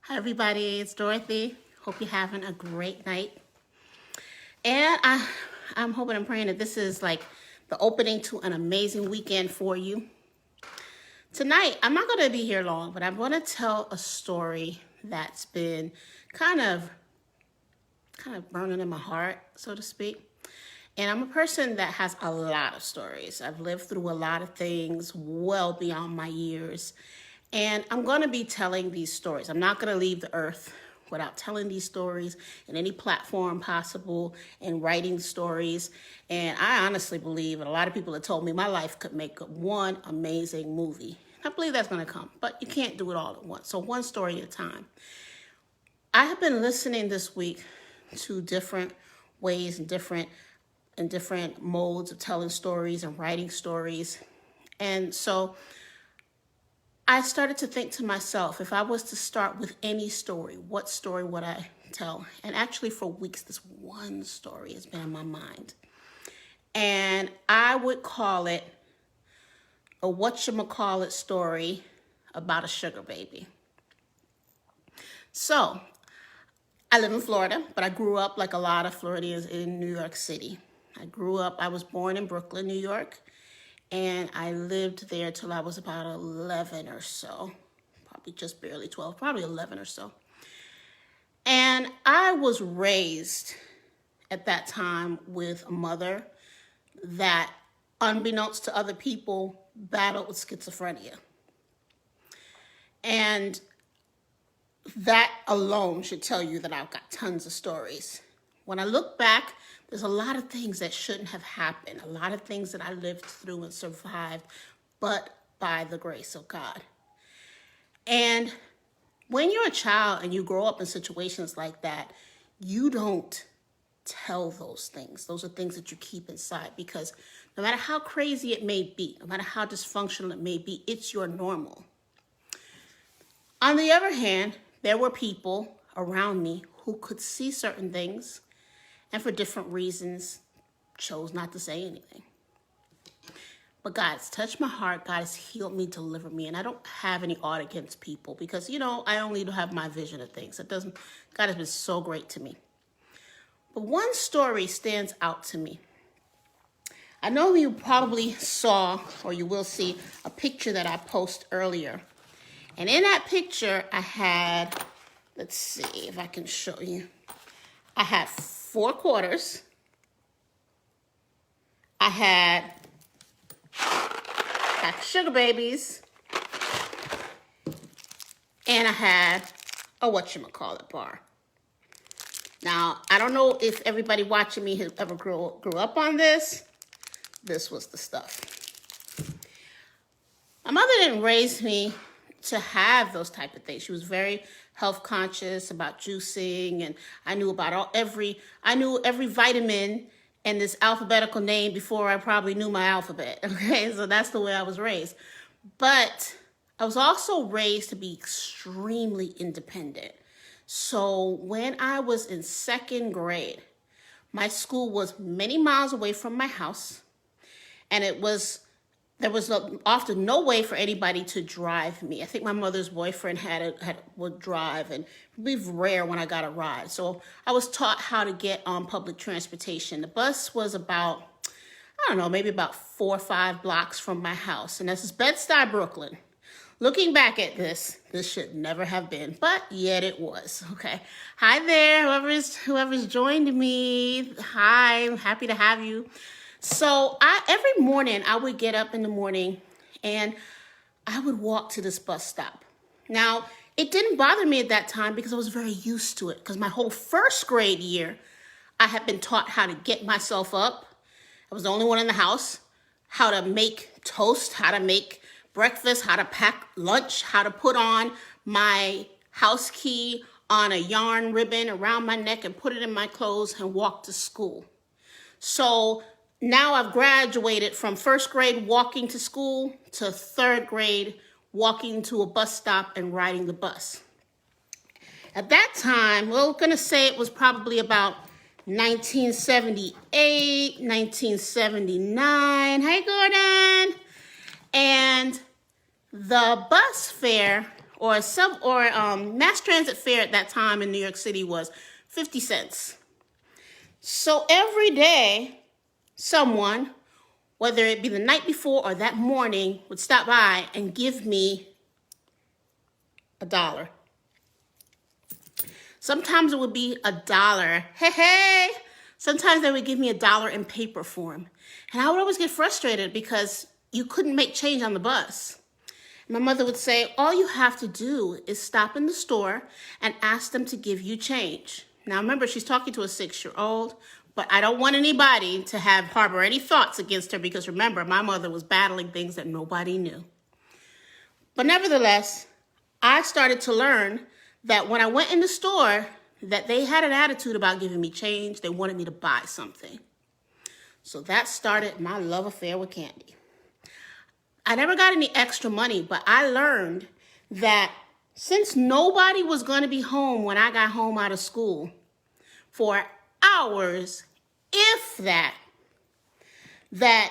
Hi everybody, it's Dorothy. Hope you're having a great night. And I'm hoping and praying that this is like the opening to an amazing weekend for you. Tonight, I'm not going to be here long, but I'm going to tell a story that's been kind of burning in my heart, so to speak. And I'm a person that has a lot of stories. I've lived through a lot of things well beyond my years. And I'm going to be telling these stories. I'm not going to leave the earth without telling these stories in any platform possible and writing stories. And I honestly believe, and a lot of people have told me my life could make one amazing movie. I believe that's going to come, but you can't do it all at once. So one story at a time. I have been listening this week to different ways and different modes of telling stories and writing stories. And so I started to think to myself, if I was to start with any story, what story would I tell? And actually for weeks, this one story has been in my mind. And I would call it a Whatchamacallit story about a sugar baby. So I live in Florida, but I grew up like a lot of Floridians in New York City. I was born in Brooklyn, New York. And I lived there till I was about 11 or so, probably just barely 12, probably 11 or so. And I was raised at that time with a mother that, unbeknownst to other people, battled with schizophrenia. And that alone should tell you that I've got tons of stories. When I look back, there's a lot of things that shouldn't have happened, a lot of things that I lived through and survived, but by the grace of God. And when you're a child and you grow up in situations like that, you don't tell those things. Those are things that you keep inside because no matter how crazy it may be, no matter how dysfunctional it may be, it's your normal. On the other hand, there were people around me who could see certain things and for different reasons chose not to say anything. But God's touched my heart. God has healed me, delivered me. And I don't have any ought against people because, I only have my vision of things. God has been so great to me. But one story stands out to me. I know you probably saw, or you will see, a picture that I posted earlier. And in that picture, I had, let's see if I can show you. I had 4 quarters. I had sugar babies. And I had a Whatchamacallit bar. Now, I don't know if everybody watching me has ever grew up on this. This was the stuff. My mother didn't raise me to have those type of things. She was very health conscious about juicing, and I knew about every vitamin and this alphabetical name before I probably knew my alphabet. Okay, so that's the way I was raised. But I was also raised to be extremely independent. So when I was in 2nd grade, my school was many miles away from my house, and there was often no way for anybody to drive me. I think my mother's boyfriend would drive, and it would be rare when I got a ride. So I was taught how to get on public transportation. The bus was about, maybe about 4 or 5 blocks from my house, and this is Bed-Stuy, Brooklyn. Looking back at this should never have been, but yet it was. Okay. Hi there, whoever's joined me. Hi, I'm happy to have you. So every morning I would get up in the morning and I would walk to this bus stop. Now, it didn't bother me at that time because I was very used to it, because my whole 1st grade year, I had been taught how to get myself up. I was the only one in the house, how to make toast, how to make breakfast, how to pack lunch, how to put on my house key on a yarn ribbon around my neck and put it in my clothes and walk to school. So now I've graduated from 1st grade walking to school to 3rd grade walking to a bus stop and riding the bus. At that time, we're going to say it was probably about 1978, 1979. Hi, Gordon. And the bus fare or mass transit fare at that time in New York City was 50 cents. So every day, someone, whether it be the night before or that morning, would stop by and give me $1. Sometimes it would be $1. Hey. Sometimes they would give me $1 in paper form. And I would always get frustrated because you couldn't make change on the bus. My mother would say, all you have to do is stop in the store and ask them to give you change. Now remember, she's talking to a 6-year-old, but I don't want anybody to harbor any thoughts against her because remember, my mother was battling things that nobody knew. But nevertheless, I started to learn that when I went in the store, that they had an attitude about giving me change. They wanted me to buy something. So that started my love affair with candy. I never got any extra money, but I learned that since nobody was going to be home when I got home out of school for hours, if that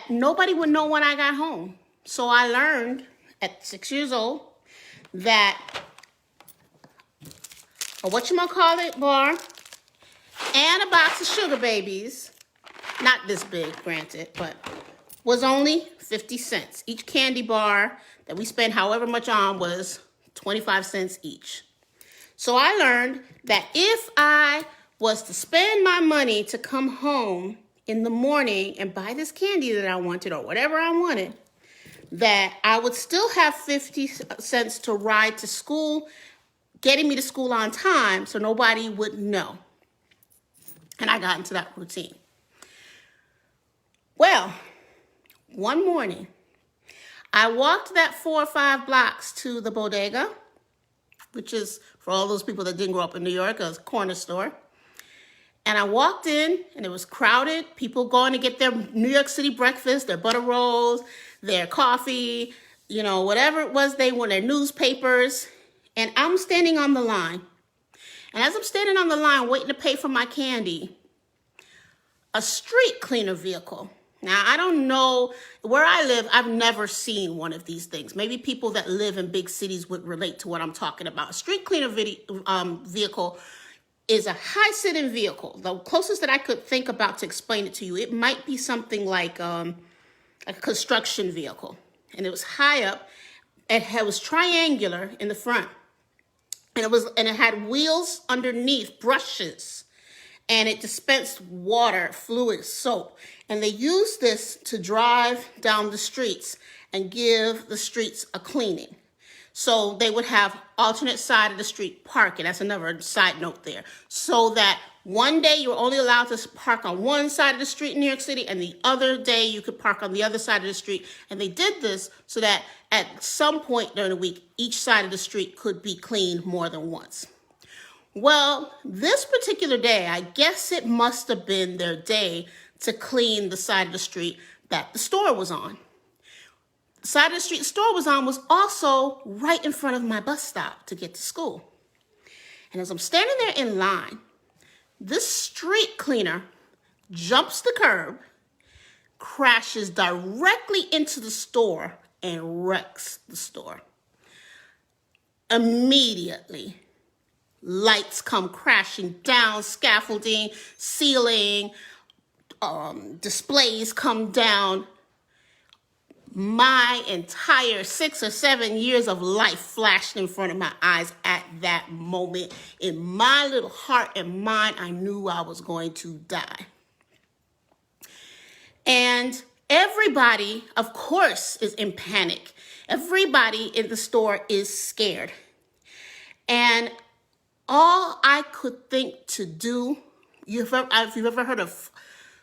nobody would know when I got home. So I learned at 6 years old that a Whatchamacallit bar and a box of sugar babies, not this big, granted, but was only 50 cents. Each candy bar that we spent however much on was 25 cents each. So I learned that if I was to spend my money to come home in the morning and buy this candy that I wanted or whatever I wanted, that I would still have 50 cents to ride to school, getting me to school on time so nobody would know. And I got into that routine. Well, one morning, I walked that 4 or 5 blocks to the bodega, which is, for all those people that didn't grow up in New York, a corner store. And I walked in, and it was crowded. People going to get their New York City breakfast, their butter rolls, their coffee, whatever it was they wanted, their newspapers. And I'm standing on the line. And as I'm standing on the line waiting to pay for my candy, a street cleaner vehicle. Now, I don't know, where I live, I've never seen one of these things. Maybe people that live in big cities would relate to what I'm talking about. A street cleaner vehicle is a high-sitting vehicle. The closest that I could think about to explain it to you, it might be something like a construction vehicle. And it was high up. It was triangular in the front. And it had wheels underneath, brushes. And it dispensed water, fluid, soap. And they used this to drive down the streets and give the streets a cleaning. So they would have alternate side of the street parking. That's another side note there. So that one day you were only allowed to park on one side of the street in New York City, and the other day you could park on the other side of the street. And they did this so that at some point during the week, each side of the street could be cleaned more than once. Well, this particular day, I guess it must have been their day to clean the side of the street that the store was on. The side of the street the store was on was also right in front of my bus stop to get to school. And as I'm standing there in line, this street cleaner jumps the curb, crashes directly into the store, and wrecks the store. Immediately, lights come crashing down, scaffolding, ceiling, displays come down. My entire 6 or 7 years of life flashed in front of my eyes at that moment. In my little heart and mind, I knew I was going to die. And everybody, of course, is in panic. Everybody in the store is scared. And all I could think to do, if you've ever heard of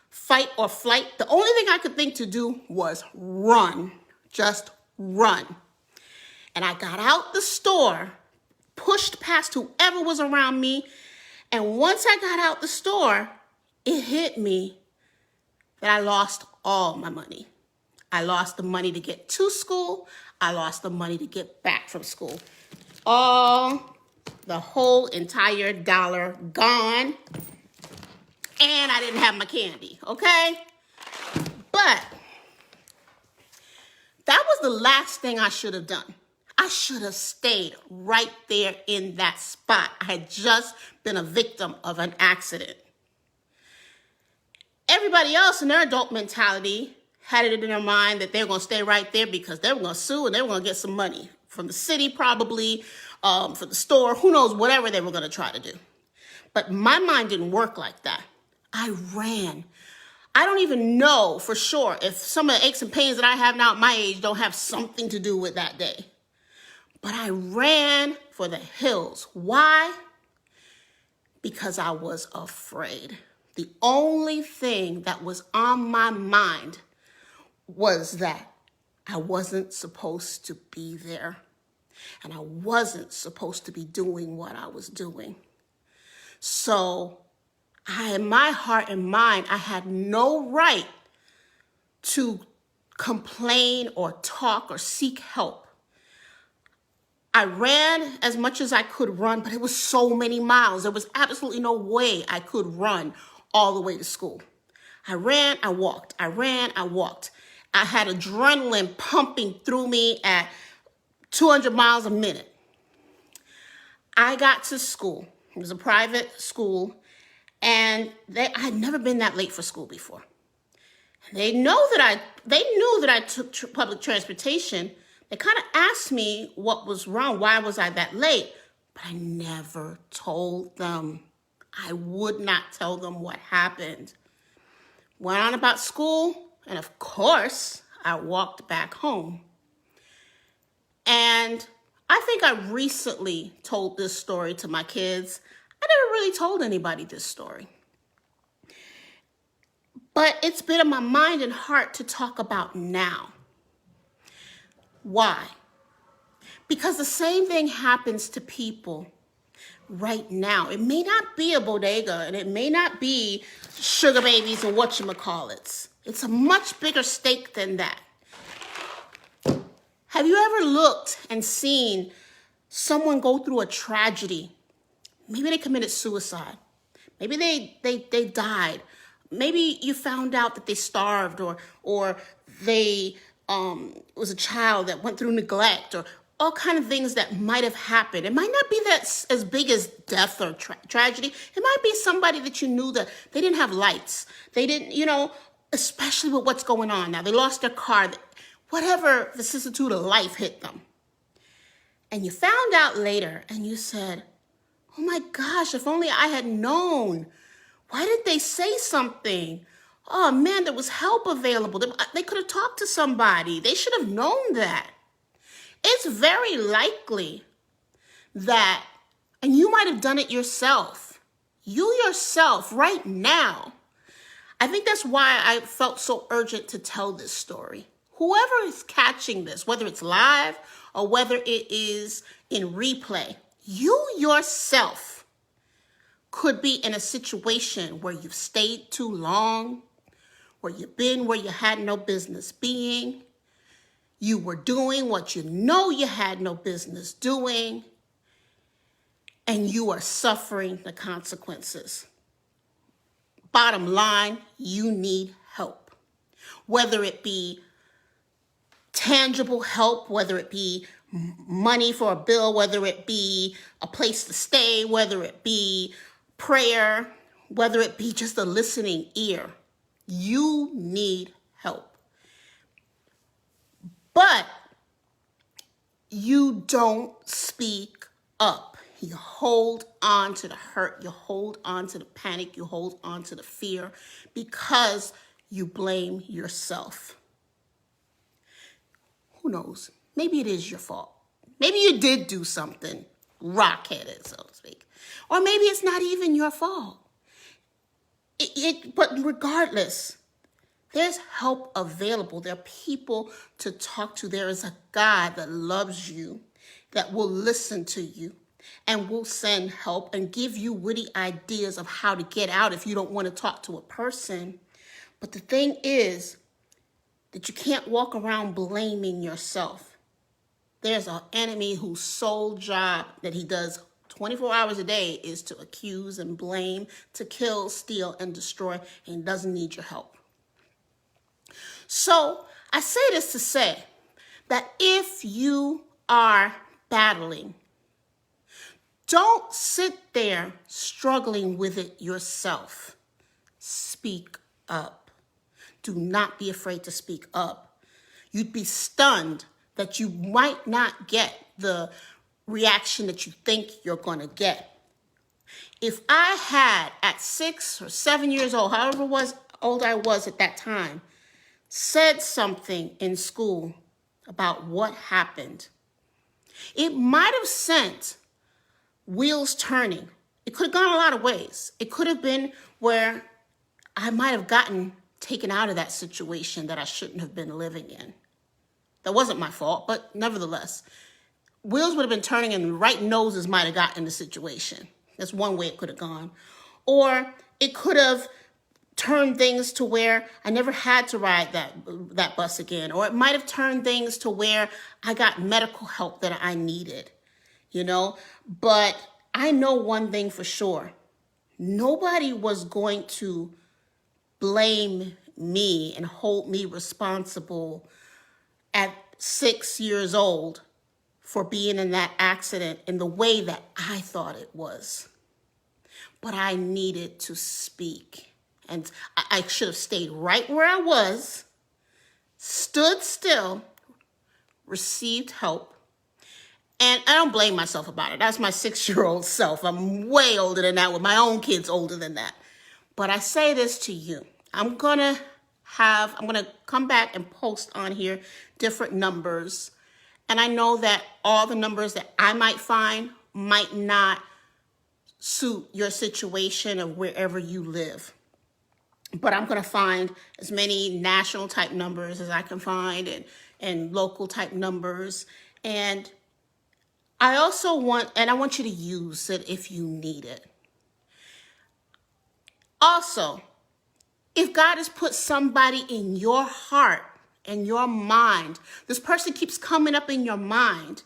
fight or flight, the only thing I could think to do was run, just run. And I got out the store, pushed past whoever was around me, and once I got out the store, it hit me that I lost all my money. I lost the money to get to school. I lost the money to get back from school. The whole entire dollar gone. And I didn't have my candy, okay? But that was the last thing I should have done. I I should have stayed right there in that spot. I had just been a victim of an accident. Everybody else in their adult mentality had it in their mind that they were going to stay right there because they were going to sue and they were going to get some money from the city, probably, for the store, who knows, whatever they were going to try to do. But my mind didn't work like that. I ran. I don't even know for sure if some of the aches and pains that I have now at my age don't have something to do with that day. But I ran for the hills. Why? Because I was afraid. The only thing that was on my mind was that I wasn't supposed to be there. And I wasn't supposed to be doing what I was doing. So in my heart and mind, I had no right to complain or talk or seek help. I ran as much as I could run, but it was so many miles. There was absolutely no way I could run all the way to school. I ran, I walked. I ran, I walked. I had adrenaline pumping through me at 200 miles a minute. I got to school. It was a private school, and I had never been that late for school before. They knew that I took public transportation. They kind of asked me what was wrong. Why was I that late? But I never told them. I would not tell them what happened. Went on about school, and of course, I walked back home. And I think I recently told this story to my kids. I never really told anybody this story. But it's been in my mind and heart to talk about now. Why? Because the same thing happens to people right now. It may not be a bodega, and it may not be sugar babies and whatchamacallits. It's a much bigger stake than that. Have you ever looked and seen someone go through a tragedy? Maybe they committed suicide. Maybe they died. Maybe you found out that they starved, or they was a child that went through neglect, or all kind of things that might have happened. It might not be that as big as death or tragedy. It might be somebody that you knew that they didn't have lights. They didn't, especially with what's going on now. They lost their car. Whatever vicissitude of life hit them. And you found out later and you said, oh my gosh, if only I had known. Why didn't they say something? Oh man, there was help available. They could have talked to somebody. They should have known that. It's very likely that, and you might have done it yourself. You yourself right now. I think that's why I felt so urgent to tell this story. Whoever is catching this, whether it's live or whether it is in replay, you yourself could be in a situation where you've stayed too long, where you've been where you had no business being. You were doing what you know you had no business doing, and you are suffering the consequences. Bottom line, you need help. Whether it be tangible help, whether it be money for a bill, whether it be a place to stay, whether it be prayer, whether it be just a listening ear, you need help. But you don't speak up. You hold on to the hurt. You hold on to the panic. You hold on to the fear because you blame yourself. Who knows? Maybe it is your fault. Maybe you did do something rock-headed, so to speak. Or maybe it's not even your fault. But regardless, there's help available. There are people to talk to. There is a God that loves you, that will listen to you, and will send help and give you witty ideas of how to get out if you don't want to talk to a person. But the thing is that you can't walk around blaming yourself. There's an enemy whose sole job that he does 24 hours a day is to accuse and blame, to kill, steal, and destroy, and he doesn't need your help. So I say this to say that if you are battling, don't sit there struggling with it yourself. Speak up. Do not be afraid to speak up. You'd be stunned that you might not get the reaction that you think you're going to get. If I had, at 6 or 7 years old, however old I was at that time, said something in school about what happened, it might have sent wheels turning. It could have gone a lot of ways. It could have been where I might have gotten taken out of that situation that I shouldn't have been living in. That wasn't my fault, but nevertheless, wheels would have been turning and the right noses might have gotten in the situation. That's one way it could have gone. Or it could have turned things to where I never had to ride that bus again. Or it might have turned things to where I got medical help that I needed, But I know one thing for sure. Nobody was going to blame me and hold me responsible at 6 years old for being in that accident in the way that I thought it was. But I needed to speak. And I should have stayed right where I was, stood still, received help. And I don't blame myself about it. That's my 6-year-old self. I'm way older than that, with my own kids older than that. But I say this to you. I'm going to come back and post on here different numbers. And I know that all the numbers that I might find might not suit your situation of wherever you live. But I'm going to find as many national type numbers as I can find and local type numbers. And I want you to use it if you need it. Also, if God has put somebody in your heart and your mind, this person keeps coming up in your mind,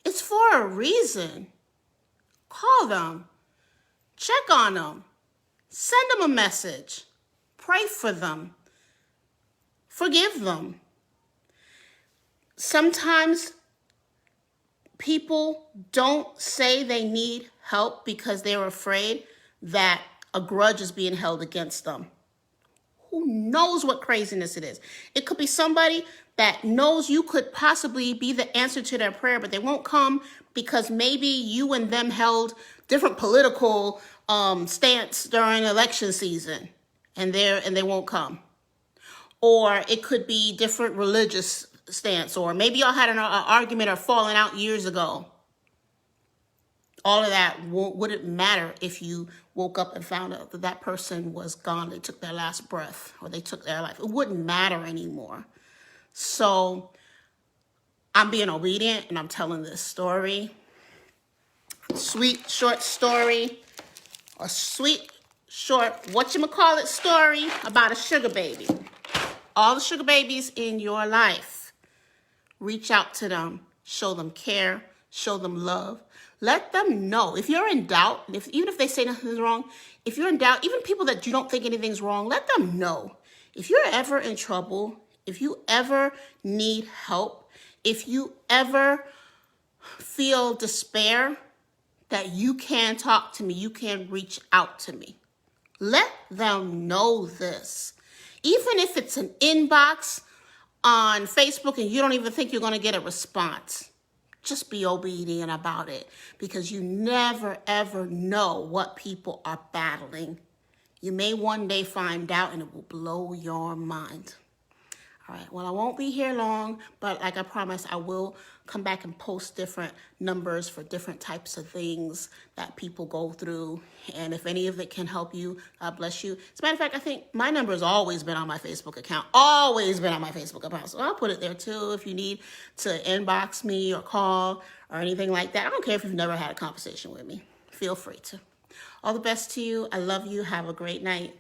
it's for a reason. Call them, check on them, send them a message, pray for them, forgive them. Sometimes people don't say they need help because they're afraid that a grudge is being held against them. Who knows what craziness it is? It could be somebody that knows you could possibly be the answer to their prayer, but they won't come because maybe you and them held different political stance during election season, and they won't come. Or it could be different religious stance, or maybe y'all had an argument or falling out years ago. All of that wouldn't matter if you woke up and found out that that person was gone. They took their last breath or they took their life. It wouldn't matter anymore. So I'm being obedient and I'm telling this story. Sweet, short story, or sweet, short, whatchamacallit story about a sugar baby. All the sugar babies in your life, reach out to them, show them care, show them love. Let them know. If you're in doubt, even if they say nothing's wrong, if you're in doubt, even people that you don't think anything's wrong, let them know. If you're ever in trouble, if you ever need help, if you ever feel despair, that you can talk to me, you can reach out to me. Let them know this. Even if it's an inbox on Facebook and you don't even think you're going to get a response, just be obedient about it, because you never, ever know what people are battling. You may one day find out and it will blow your mind. All right, well, I won't be here long, but like I promised, I will come back and post different numbers for different types of things that people go through. And if any of it can help you, God bless you. As a matter of fact, I think my number has always been on my Facebook account, So I'll put it there too if you need to inbox me or call or anything like that. I don't care if you've never had a conversation with me. Feel free to. All the best to you. I love you. Have a great night.